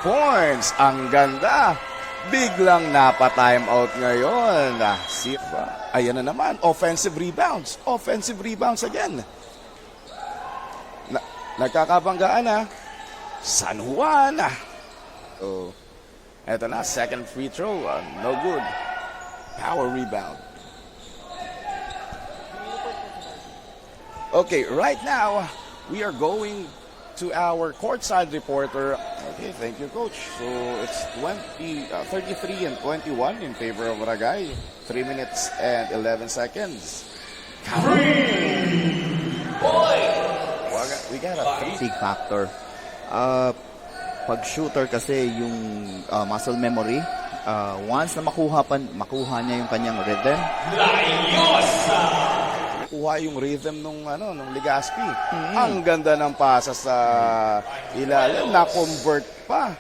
Points. Ang ganda. Biglang napa-time out ngayon. Ayan na naman. Offensive rebounds. Offensive rebounds again. Nagkakabanggaan na. San Juan. So, eto na. Second free throw. No good. Power rebound. Okay, right now, we are going to our courtside reporter. Okay, thank you, Coach. So, it's 33 and 21 in favor of Barangay. 3 minutes and 11 seconds. We got a big factor. Pag shooter kasi yung muscle memory, once na makuha niya yung kanyang rhythm. Kuha yung rhythm nung Legaspi. Ang ganda ng pasa sa ilalim, na-convert pa.